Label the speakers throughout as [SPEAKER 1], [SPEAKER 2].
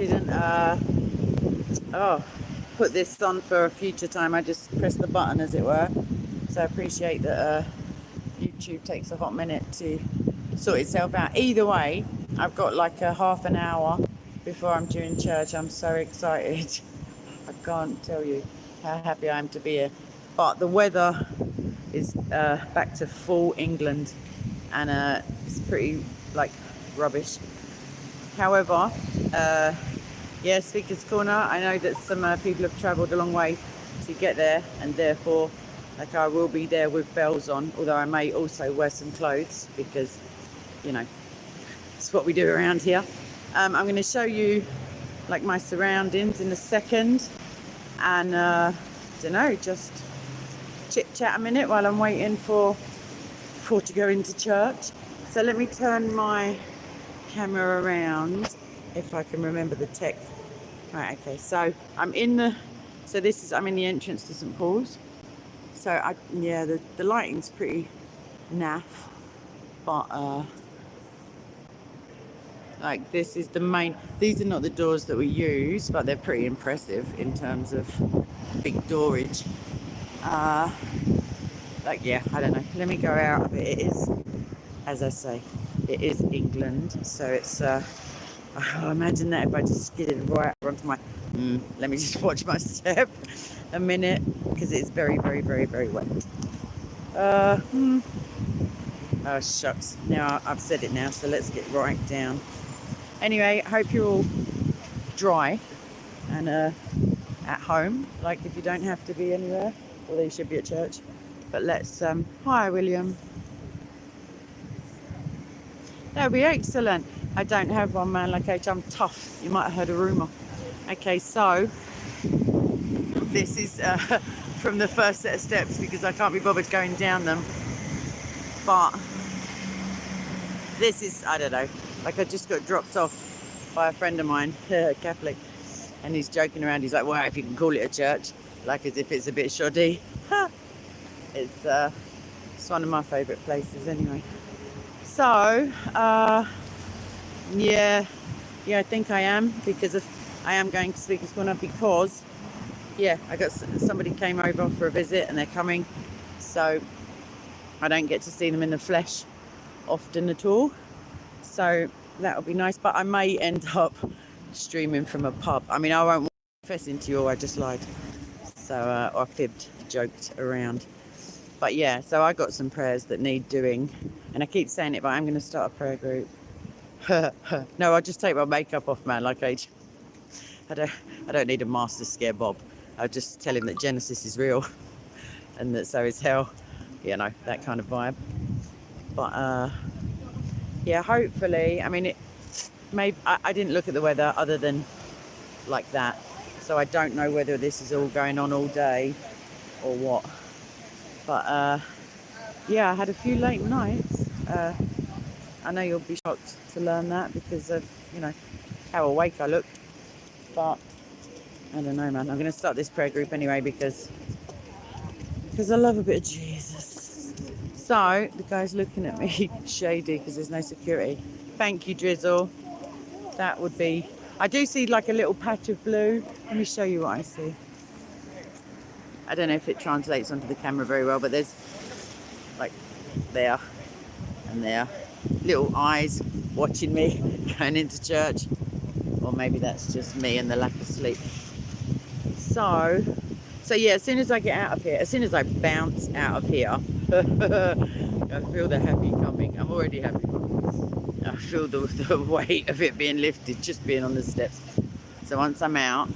[SPEAKER 1] didn't put this on for a future time. I just pressed the button, as it were. So I appreciate that YouTube takes a hot minute to sort itself out. Either way, I've got like a half an hour before I'm due in church. I'm so excited. I can't tell you how happy I am to be here. But the weather is back to full England, and it's pretty like rubbish. However, yeah, Speaker's Corner, I know that some people have travelled a long way to get there, and therefore like I will be there with bells on, although I may also wear some clothes because, you know, it's what we do around here. I'm going to show you like my surroundings in a second, and don't know, just chit chat a minute while I'm waiting for to go into church. So let me turn my camera around if I can remember the tech. Right, okay, so I'm in the entrance to St. Paul's. So the lighting's pretty naff, but like this is the main, these are not the doors that we use, but they're pretty impressive in terms of big doorage. Like, yeah, I don't know, let me go out of it. It is, as I say, it is England, so it's imagine that if I just skidded right onto my let me just watch my step a minute, because it's very, very, very, very wet. Oh shucks, now I've said it now, so let's get right down. Anyway, I hope you're all dry and at home, like if you don't have to be anywhere, although you should be at church. But let's hi William. That would be excellent. I don't have one man like H. I'm tough. You might have heard a rumour. Okay, so this is from the first set of steps, because I can't be bothered going down them. But this is, I don't know, like I just got dropped off by a friend of mine, Catholic, and he's joking around. He's like, well, if you can call it a church, like as if it's a bit shoddy. It's one of my favourite places anyway. So, yeah, I think I am, because I am going to Speaker's Corner because, yeah, I got somebody came over for a visit and they're coming, so I don't get to see them in the flesh often at all. So that'll be nice, but I may end up streaming from a pub. I mean, I won't confess into you all, I just lied. So I fibbed, joked around. But yeah, so I got some prayers that need doing, and I keep saying it, but I'm going to start a prayer group. No, I'll just take my makeup off, man, like I don't need a master scare Bob. I'll just tell him that Genesis is real and that so is hell, you know, that kind of vibe. But yeah, hopefully, I mean, I didn't look at the weather other than like that, so I don't know whether this is all going on all day or what. But yeah, I had a few late nights. I know you'll be shocked to learn that because of, you know, how awake I look. But I don't know, man. I'm going to start this prayer group anyway because I love a bit of Jesus. So the guy's looking at me shady because there's no security. Thank you, Drizzle. That would be... I do see like a little patch of blue. Let me show you what I see. I don't know if it translates onto the camera very well, but there's like there and there little eyes watching me going into church, or maybe that's just me and the lack of sleep. So yeah, as soon as I get out of here, as soon as I bounce out of here, I feel the happy coming. I'm already happy. I feel the weight of it being lifted just being on the steps. So once I'm out,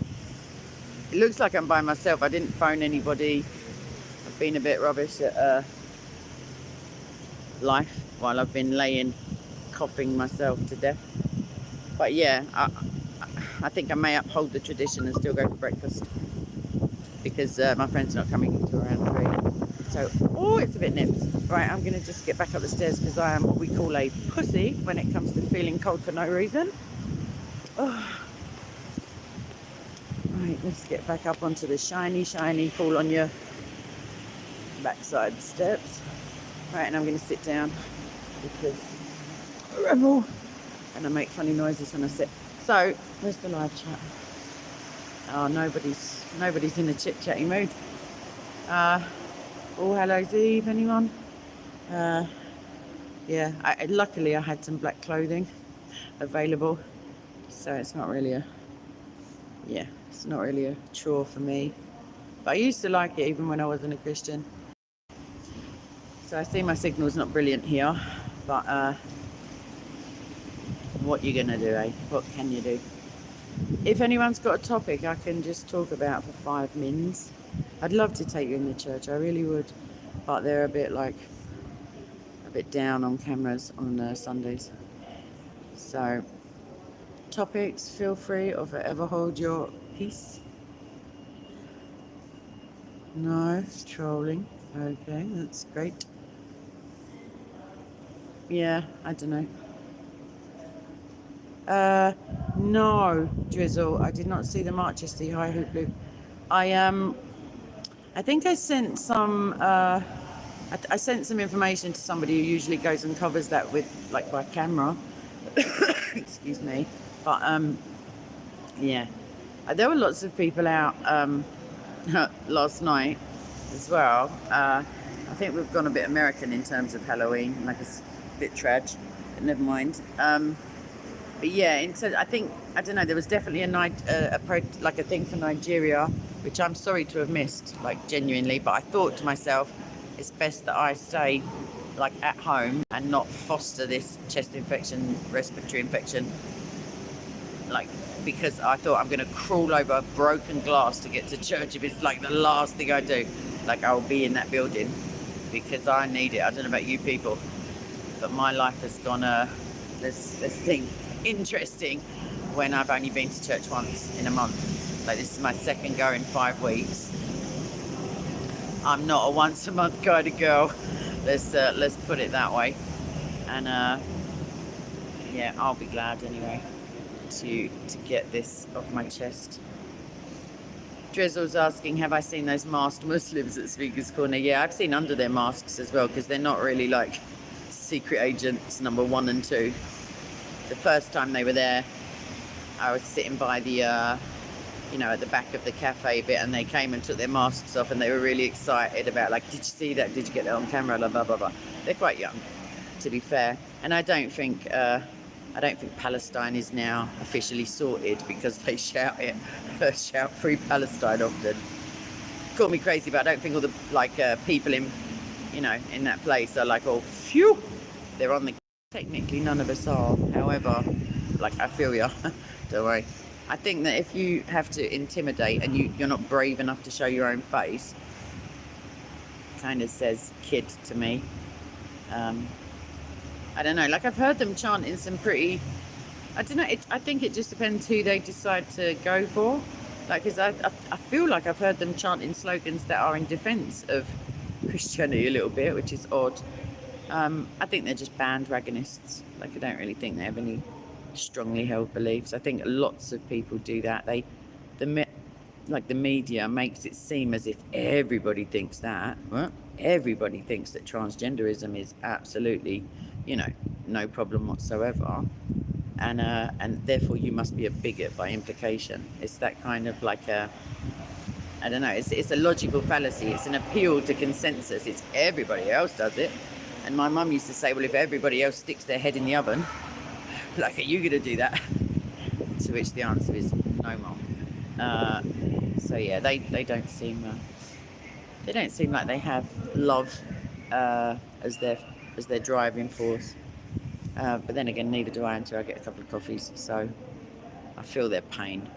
[SPEAKER 1] it looks like I'm by myself. I didn't phone anybody. I've been a bit rubbish at life while I've been laying coughing myself to death. But yeah, I think I may uphold the tradition and still go for breakfast because my friend's not coming until around 3. So, oh, it's a bit nips. Right, I'm going to just get back up the stairs because I am what we call a pussy when it comes to feeling cold for no reason. Oh. Right, let's get back up onto the shiny, fall on your backside steps. Right, and I'm going to sit down because Rebel and I make funny noises when I sit. So, where's the live chat? Oh, nobody's in a chit-chatty mood. All Hallows Eve, anyone? Yeah, luckily I had some black clothing available, so it's not really a chore for me. But I used to like it even when I wasn't a Christian. So I see my signal's not brilliant here, but what you gonna do, eh? What can you do? If anyone's got a topic I can just talk about for 5 minutes, I'd love to take you in the church, I really would. But they're a bit down on cameras on Sundays. So, topics, feel free, or forever hold your peace. No, it's trolling. Okay, that's great. Yeah, I don't know. No, Drizzle, I did not see the marches, the high hoop loop. I think I sent some. I sent some information to somebody who usually goes and covers that with, like, by camera. Excuse me. But yeah, there were lots of people out last night as well. I think we've gone a bit American in terms of Halloween, like it's a bit tragic, but never mind. But yeah, I don't know. There was definitely a thing for Nigeria, which I'm sorry to have missed, like genuinely. But I thought to myself, it's best that I stay like at home and not foster this chest infection, respiratory infection. Like, because I thought I'm going to crawl over broken glass to get to church if it's like the last thing I do. Like, I'll be in that building because I need it. I don't know about you people, but my life has gone this thing interesting when I've only been to church once in a month. Like, this is my second go in 5 weeks. I'm not a once a month kind of girl. Let's put it that way. And yeah, I'll be glad anyway to get this off my chest. Drizzle's asking, have I seen those masked Muslims at Speaker's Corner? Yeah, I've seen under their masks as well, because they're not really like secret agents number 1 and 2. The first time they were there, I was sitting by the at the back of the cafe bit, and they came and took their masks off, and they were really excited about, like, did you see that? Did you get that on camera? Blah, blah, blah, blah. They're quite young, to be fair. And I don't think Palestine is now officially sorted because they shout Free Palestine often. Call me crazy, but I don't think all the people in that place are like, oh, phew, they're on the. Technically, none of us are. However, like, I feel ya. Don't worry. I think that if you have to intimidate and you're not brave enough to show your own face, kind of says kid to me. I don't know. Like, I've heard them chanting some pretty. I don't know. I think it just depends who they decide to go for. Like, because I feel like I've heard them chanting slogans that are in defence of Christianity a little bit, which is odd. I think they're just bandwagonists. Like, I don't really think they have any strongly held beliefs. I think lots of people do that. The media makes it seem as if everybody thinks that. Well, everybody thinks that transgenderism is absolutely, no problem whatsoever, and therefore you must be a bigot by implication. It's that kind of like I don't know. It's a logical fallacy. It's an appeal to consensus. It's everybody else does it. And my mum used to say, well, if everybody else sticks their head in the oven, like, are you going to do that? To which the answer is no, Mum. So yeah, they don't seem like they have love as their driving force. But then again, neither do I until I get a couple of coffees. So I feel their pain.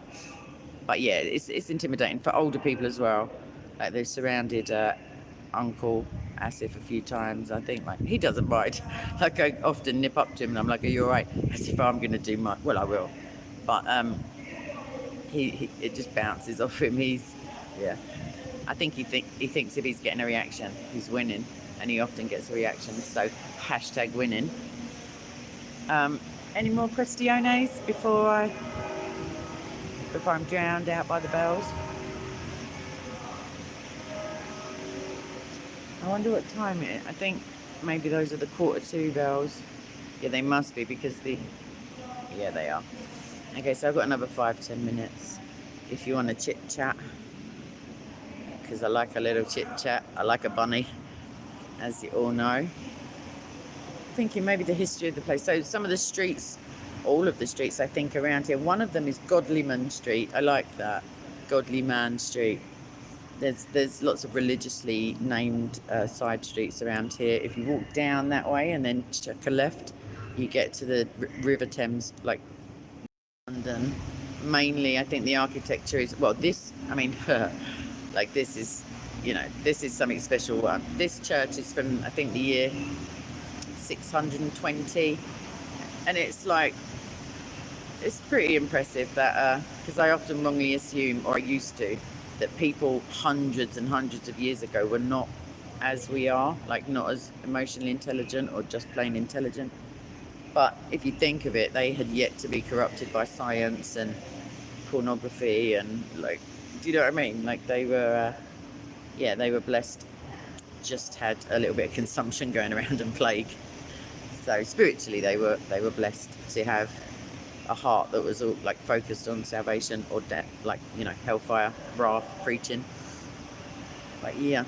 [SPEAKER 1] But yeah, it's intimidating for older people as well. Like, they've surrounded Uncle Asif a few times. I think, like, he doesn't mind. Like, I often nip up to him and I'm like, are you all right? As if I'm going to do my. Well, I will. But it just bounces off him. I think he thinks if he's getting a reaction, he's winning, and he often gets a reaction. So #winning. Any more questiones before I'm drowned out by the bells? I wonder what time it is. I think maybe those are the 1:45 bells. Yeah, they must be, because Yeah, they are. Okay, so I've got another 5-10 minutes. If you want to chit chat, because I like a little chit chat. I like a bunny, as you all know. Thinking maybe the history of the place. So some of the streets, all of the streets I think around here, one of them is Godlyman Street. I like that. Godlyman Street. There's lots of religiously named side streets around here. If you walk down that way and then take a left, you get to the River Thames, like London. Mainly, I think the architecture is, well, this, I mean, like this is, this is something special. This church is from, I think, the year 620, and it's like, it's pretty impressive that, because I often wrongly assume, or I used to, that people hundreds and hundreds of years ago were not as we are, like not as emotionally intelligent or just plain intelligent. But if you think of it, they had yet to be corrupted by science and pornography and, like, do you know what I mean? Like they were, they were blessed, just had a little bit of consumption going around and plague. So spiritually they were blessed to have a heart that was all like focused on salvation or death, like, hellfire, wrath, preaching. But yeah.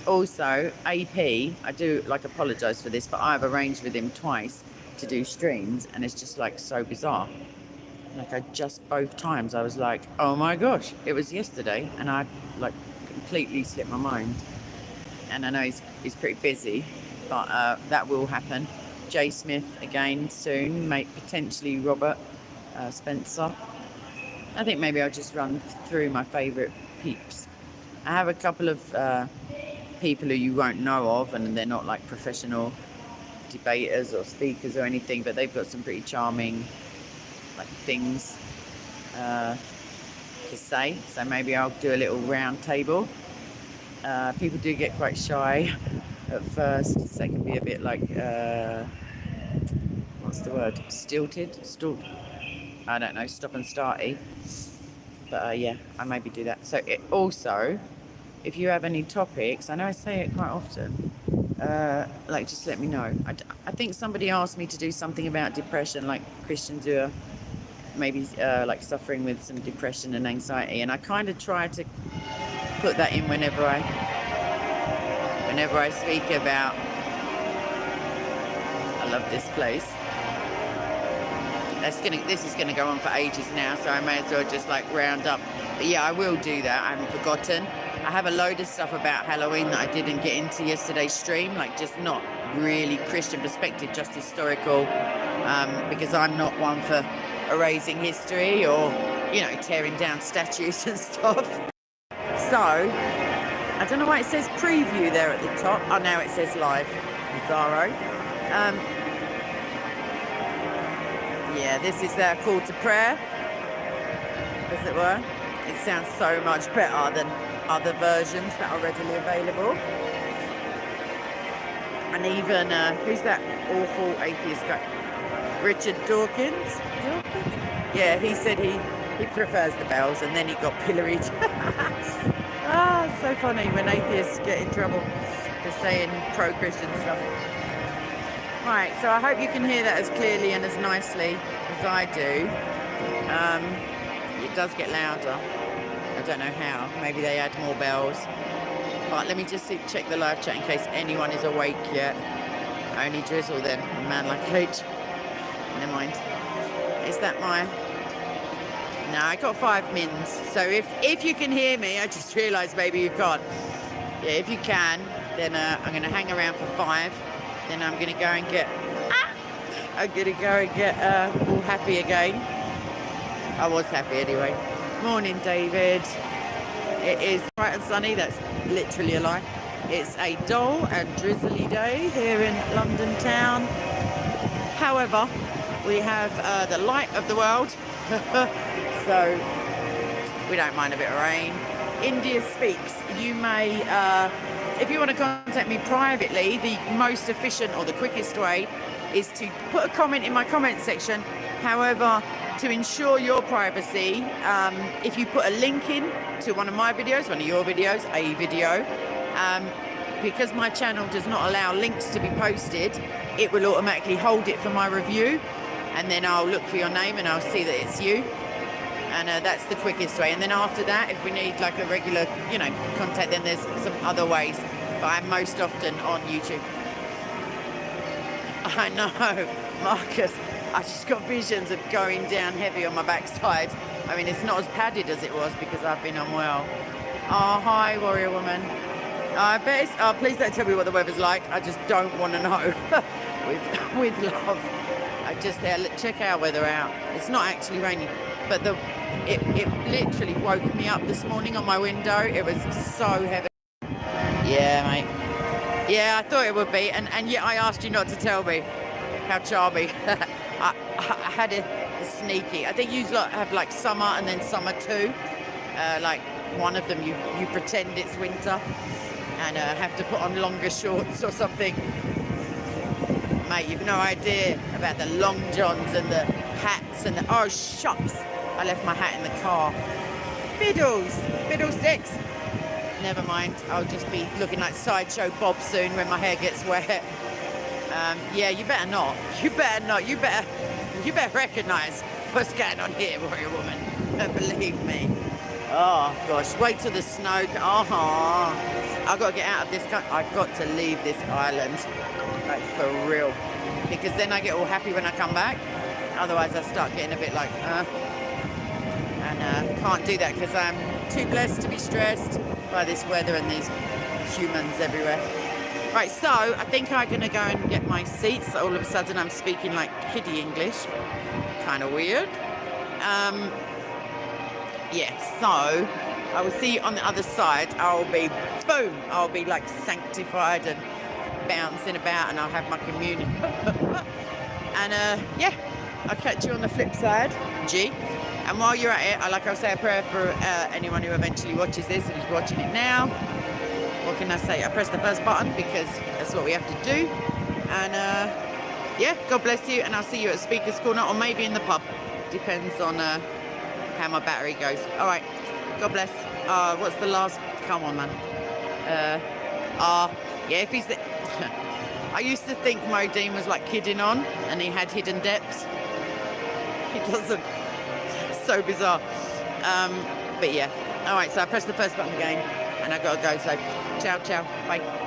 [SPEAKER 1] Also, AP, I do like apologise for this, but I've arranged with him twice to do streams, and it's just like so bizarre. Like both times I was like, oh my gosh, it was yesterday, and I like completely slipped my mind. And I know he's pretty busy, but that will happen. Jay Smith again soon, potentially Robert Spencer. I think maybe I'll just run through my favourite peeps. I have a couple of people who you won't know of, and they're not like professional debaters or speakers or anything, but they've got some pretty charming like things to say. So maybe I'll do a little round table. People do get quite shy at first, so it can be a bit like what's the word? Stilted? I don't know, stop and starty. But yeah, I maybe do that. So also, if you have any topics, I know I say it quite often, like just let me know. I think somebody asked me to do something about depression, like Christians who are maybe like suffering with some depression and anxiety, and I kind of try to put that in whenever I speak about. I love this place. This is gonna go on for ages now, so I may as well just like round up. But yeah, I will do that. I haven't forgotten. I have a load of stuff about Halloween that I didn't get into yesterday's stream, like just not really Christian perspective, just historical, because I'm not one for erasing history or, tearing down statues and stuff. So, I don't know why it says preview there at the top. Oh, now it says live. Bizarro. Yeah, this is their call to prayer, as it were. It sounds so much better than other versions that are readily available. And even, who's that awful atheist guy? Richard Dawkins? Yeah, he said he prefers the bells, and then he got pilloried. So funny when atheists get in trouble for saying pro-Christian stuff. Right, so I hope you can hear that as clearly and as nicely as I do. It does get louder. I don't know how. Maybe they add more bells. But let me just check the live chat in case anyone is awake yet. Only drizzle then, a man like H. Never mind. Is that my... No, I got 5 mins. So if you can hear me, I just realised maybe you can't. Yeah, if you can, then I'm going to hang around for 5. Then I'm going to go and get... all happy again. I was happy anyway. Morning, David. It is bright and sunny. That's literally a lie. It's a dull and drizzly day here in London town. However, we have the light of the world. So we don't mind a bit of rain. India Speaks. You may, if you want to contact me privately, the most efficient or the quickest way is to put a comment in my comment section. However, to ensure your privacy, if you put a link in to one of my videos, one of your videos, a video, because my channel does not allow links to be posted, it will automatically hold it for my review. and then I'll look for your name and I'll see that it's you. And that's the quickest way. And then after that, if we need like a regular, contact, then there's some other ways. But I'm most often on YouTube. I know, Marcus. I just got visions of going down heavy on my backside. I mean, it's not as padded as it was because I've been unwell. Oh, hi, warrior woman. I bet it's... Oh, please don't tell me what the weather's like. I just don't want to know. with love. I just... check our weather out. It's not actually raining. But it literally woke me up this morning on my window. It was so heavy. Yeah, mate. Yeah, I thought it would be. And yet I asked you not to tell me. How charming. I had a sneaky. I think you lot have like summer and then summer too. Like one of them you pretend it's winter and have to put on longer shorts or something. Mate, you've no idea about the long johns and the hats and the... Oh, shucks. I left my hat in the car. Fiddlesticks. Never mind. I'll just be looking like Sideshow Bob soon when my hair gets wet. Yeah, you better not. You better not. You better recognise what's going on here, warrior woman. Believe me. Oh, gosh. Wait till the snow... I've got to get out of this country. I've got to leave this island. Like, for real. Because then I get all happy when I come back. Otherwise, I start getting a bit like... And can't do that because I'm too blessed to be stressed by this weather and these humans everywhere. Right, so I think I'm going to go and get my seats. All of a sudden I'm speaking like kiddie English. Kind of weird. Yeah, so I will see you on the other side. I'll be, boom, I'll be like sanctified and bouncing about and I'll have my communion. And yeah, I'll catch you on the flip side. G. And while you're at it, I'll say a prayer for anyone who eventually watches this and is watching it now. What can I say? I press the first button because that's what we have to do. And yeah, God bless you. And I'll see you at Speaker's Corner or maybe in the pub. Depends on how my battery goes. All right. God bless. What's the last? Come on, man. Yeah, if he's the... I used to think Modine was like kidding on and he had hidden depths. He doesn't. So bizarre. But yeah. All right, so I pressed the first button again and I got to go. So ciao, ciao. Bye.